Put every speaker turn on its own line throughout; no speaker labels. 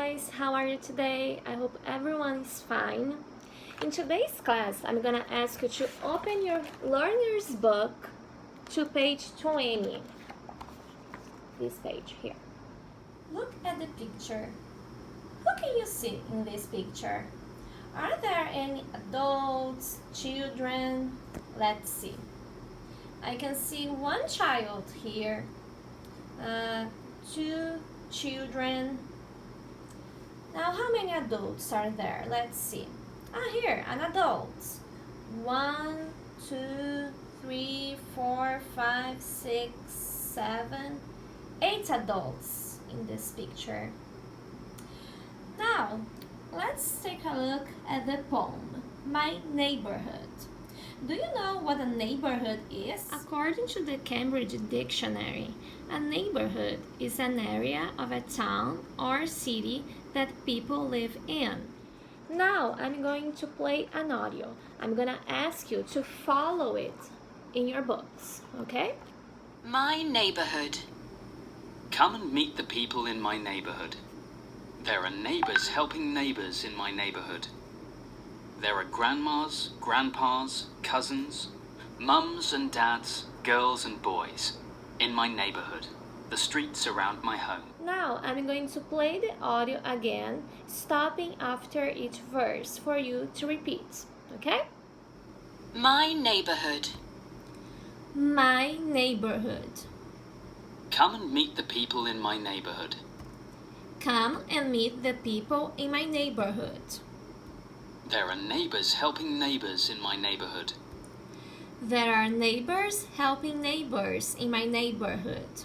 guys, how are you today? I hope everyone is fine. In today's class, I'm gonna ask you to open your learner's book to page 20. This page here. Look at the picture. Who can you see in this picture? Are there any adults, children? Let's see. I can see one child here, two children. Now, how many adults are there? Let's see. Here, an adult. 1, 2, 3, 4, 5, 6, 7, 8 adults in this picture. Now, let's take a look at the poem, My Neighborhood. Do you know what a neighborhood is? According to the Cambridge Dictionary, a neighborhood is an area of a town or city that people live in. Now I'm going to play an audio. I'm gonna ask you to follow it in your books, okay?
My neighborhood.
Come and meet the people in my neighborhood. There are neighbors helping neighbors in my neighborhood. There are grandmas, grandpas, cousins, mums and dads, girls and boys in my neighborhood, the streets around my home.
Now I'm going to play the audio again, stopping after each verse for you to repeat, okay?
My neighborhood.
My neighborhood.
Come and meet the people in my neighborhood.
Come and meet the people in my neighborhood.
There are neighbors helping neighbors in my neighborhood.
There are neighbors helping neighbors in my neighborhood.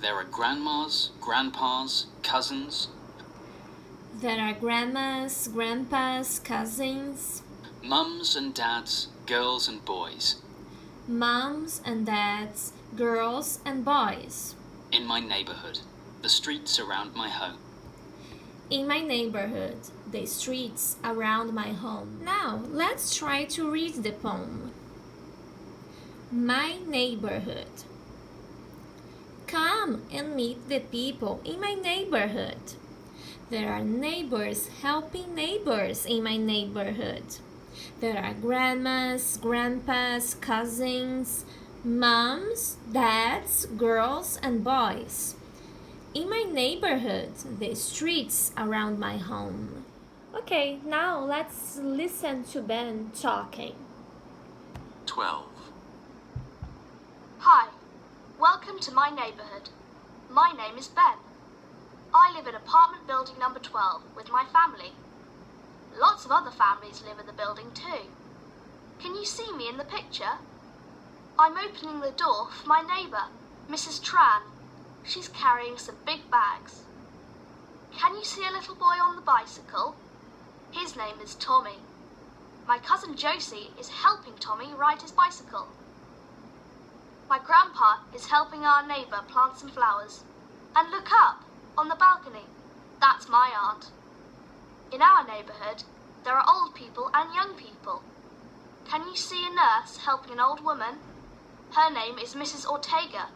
There are grandmas, grandpas, cousins.
There are grandmas, grandpas, cousins.
Mums and dads, girls and boys.
Moms and dads, girls and boys.
In my neighborhood, the streets around my home.
In my neighborhood, the streets around my home. Now, let's try to read the poem. My neighborhood. Come and meet the people in my neighborhood. There are neighbors helping neighbors in my neighborhood. There are grandmas, grandpas, cousins, moms, dads, girls, and boys. In my neighborhood, the streets around my home. Okay, now let's listen to Ben talking.
12.
Hi, welcome to my neighborhood. My name is Ben. I live in apartment building number 12 with my family. Lots of other families live in the building too. Can you see me in the picture? I'm opening the door for my neighbor, Mrs. Tran. She's carrying some big bags. Can you see a little boy on the bicycle? His name is Tommy. My cousin Josie is helping Tommy ride his bicycle. My grandpa is helping our neighbour plant some flowers. And look up, on the balcony. That's my aunt. In our neighbourhood, there are old people and young people. Can you see a nurse helping an old woman? Her name is Mrs. Ortega.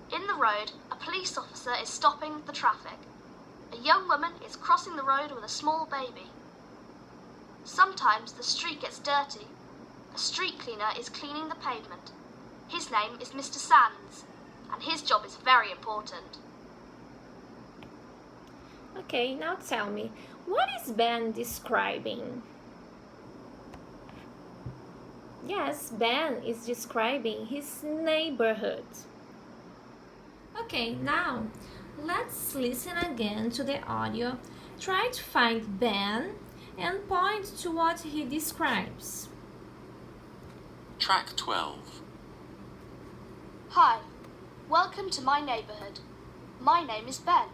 In the road, a police officer is stopping the traffic. A young woman is crossing the road with a small baby. Sometimes the street gets dirty. A street cleaner is cleaning the pavement. His name is Mr. Sands, and his job is very important.
Okay, now tell me, what is Ben describing? Yes, Ben is describing his neighborhood. Okay, now let's listen again to the audio. Try to find Ben and point to what he describes.
Track 12.
Hi, welcome to my neighbourhood. My name is Ben.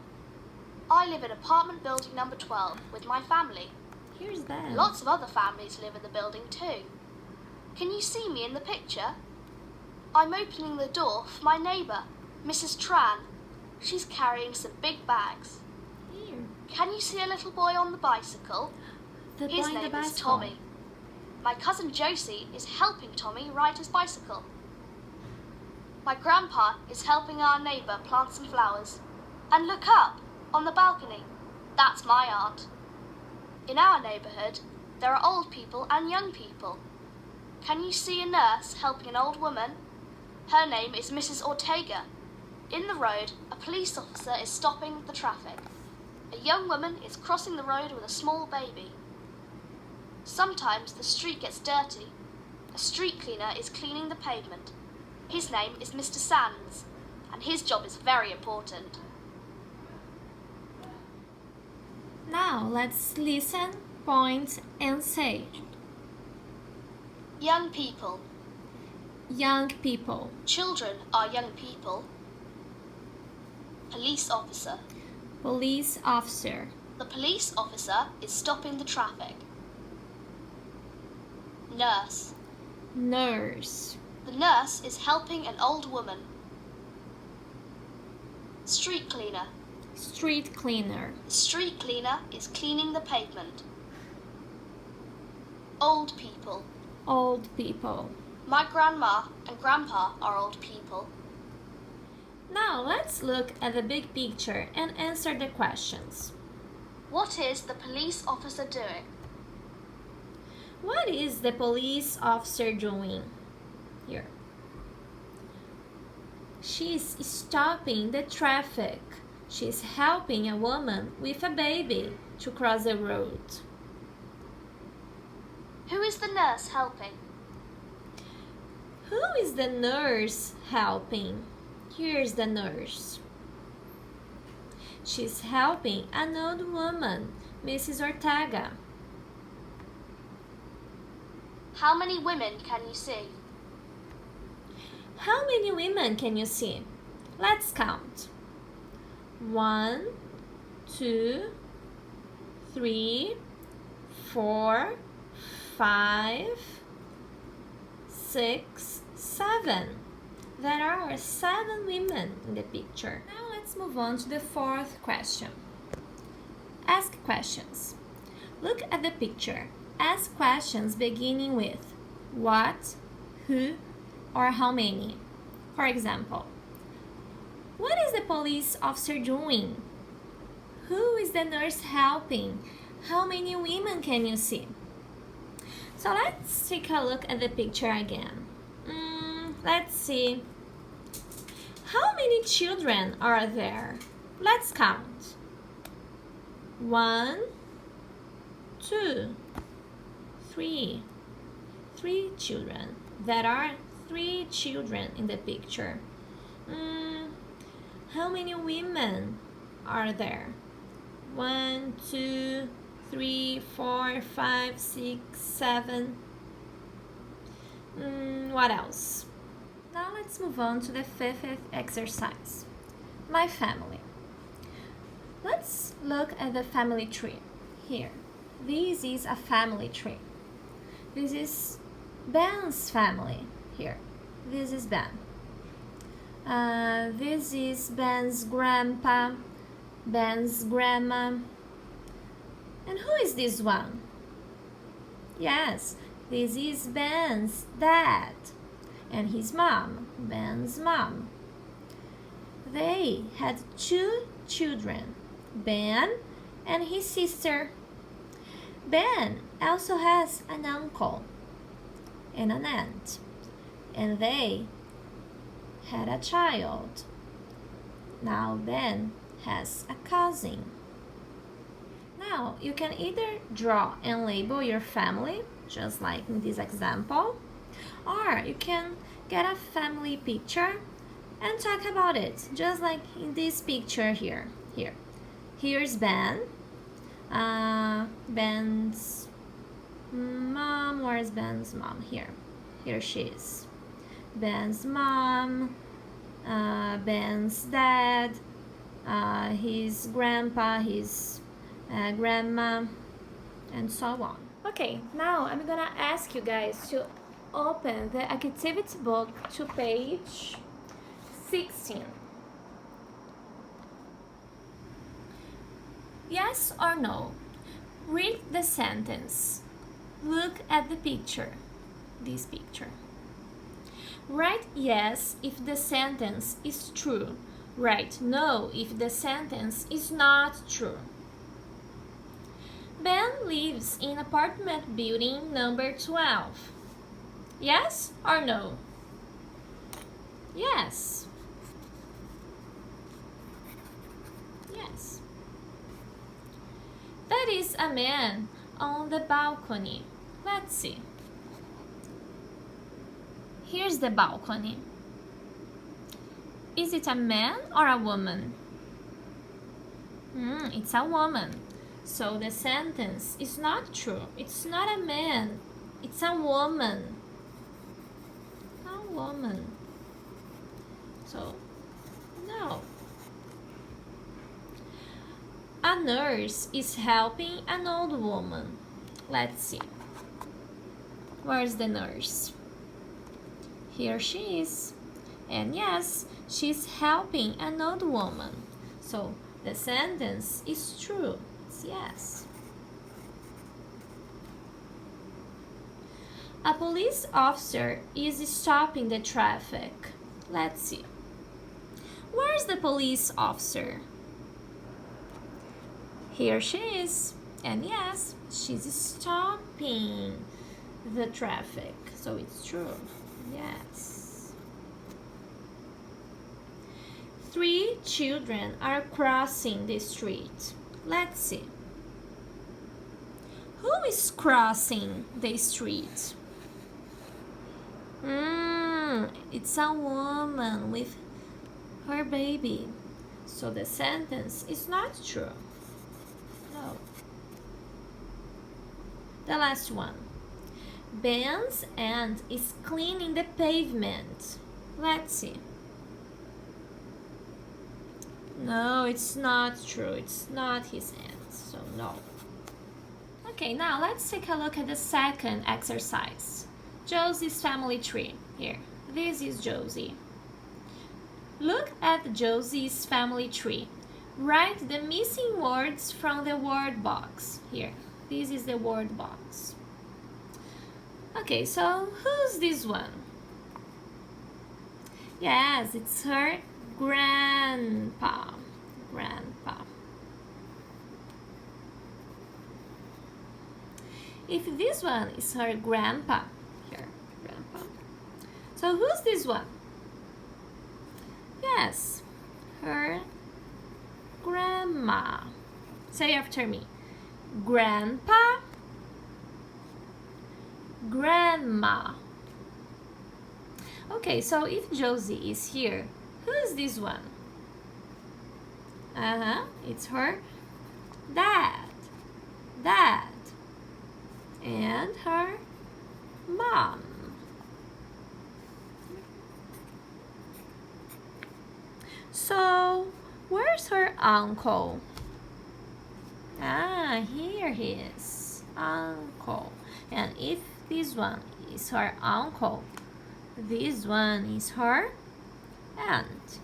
I live in apartment building number 12 with my family.
Here's Ben.
Lots of other families live in the building too. Can you see me in the picture? I'm opening the door for my neighbour, Mrs. Tran. She's carrying some big bags.
Here.
Can you see a little boy on the bicycle?
The boy
His
in the
name is
bicycle.
Tommy. My cousin Josie is helping Tommy ride his bicycle. My grandpa is helping our neighbour plant some flowers. And look up, on the balcony. That's my aunt. In our neighbourhood, there are old people and young people. Can you see a nurse helping an old woman? Her name is Mrs. Ortega. In the road, a police officer is stopping the traffic. A young woman is crossing the road with a small baby. Sometimes the street gets dirty. A street cleaner is cleaning the pavement. His name is Mr. Sands, and his job is very important.
Now let's listen, point, and say.
Young people.
Young people.
Children are young people. Police officer.
Police officer.
The police officer is stopping the traffic. Nurse.
Nurse.
The nurse is helping an old woman. Street cleaner.
Street cleaner.
The street cleaner is cleaning the pavement. Old people.
Old people.
My grandma and grandpa are old people.
Now let's look at the big picture and answer the questions.
What is the police officer doing?
What is the police officer doing? Here. She's stopping the traffic. She's helping a woman with a baby to cross the road.
Who is the nurse helping?
Who is the nurse helping? Here's the nurse. She's helping an old woman, Mrs. Ortega.
How many women can you see?
How many women can you see? Let's count. 1, 2, 3, 4, 5, 6, 7. There are 7 women in the picture. Now let's move on to the 4th question. Ask questions. Look at the picture. Ask questions beginning with what, who, or how many. For example, what is the police officer doing? Who is the nurse helping? How many women can you see? So let's take a look at the picture again. Let's see. How many children are there? Let's count. 1, 2, 3. 3 children. There are 3 children in the picture. How many women are there? 1, 2, 3, 4, 5, 6, 7. What else? Now let's move on to the 5th exercise. My family. Let's look at the family tree. Here. This is a family tree. This is Ben's family. Here. This is Ben. This is Ben's grandpa, Ben's grandma. And who is this one? Yes, this is Ben's dad and his mom, Ben's mom. They had 2 children, Ben and his sister. Ben also has an uncle and an aunt, and they had a child. Now Ben has a cousin. Now you can either draw and label your family, just like in this example, or you can get a family picture and talk about it, just like in this picture here. Here's Ben. Ben's mom. Where's Ben's mom? Here she is. Ben's mom, Ben's dad, his grandpa, his grandma, and so on. Okay, now I'm gonna ask you guys to open the activity book to page 16. Yes or no? Read the sentence. Look at the picture. This picture. Write yes if the sentence is true. Write no if the sentence is not true. Ben lives in apartment building number 12. Yes or no? Yes. Yes. That is a man on the balcony. Let's see. Here's the balcony. Is it a man or a woman? It's a woman. So the sentence is not true. It's not a man. It's a woman. A woman. So, no. A nurse is helping an old woman. Let's see. Where's the nurse? Here she is. And yes, she's helping an old woman. So the sentence is true. It's yes. A police officer is stopping the traffic. Let's see. Where's the police officer? Here she is. And yes, she's stopping the traffic. So it's true. Yes. 3 children are crossing the street. Let's see. Who is crossing the street? It's a woman with her baby. So the sentence is not true. No. The last one. Ben's aunt is cleaning the pavement. Let's see. No, it's not true. It's not his aunt, so no. Okay, now let's take a look at the second exercise. Josie's family tree. Here, this is Josie. Look at Josie's family tree. Write the missing words from the word box. Here, this is the word box. Okay, so who's this one? Yes, it's her grandpa. Grandpa. If this one is her grandpa, here, grandpa. So who's this one? Yes, her grandma. Say after me. Grandpa, grandma. Okay, so if Josie is here, who is this one? It's her dad. Dad. And her mom. So, where's her uncle? Here he is. Uncle. And if this one is her uncle, this one is her aunt.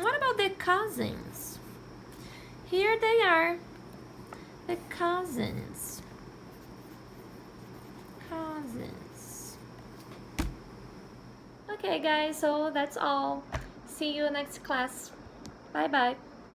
What about the cousins? Here they are. The cousins. Cousins. Okay guys, so that's all. See you next class. Bye bye.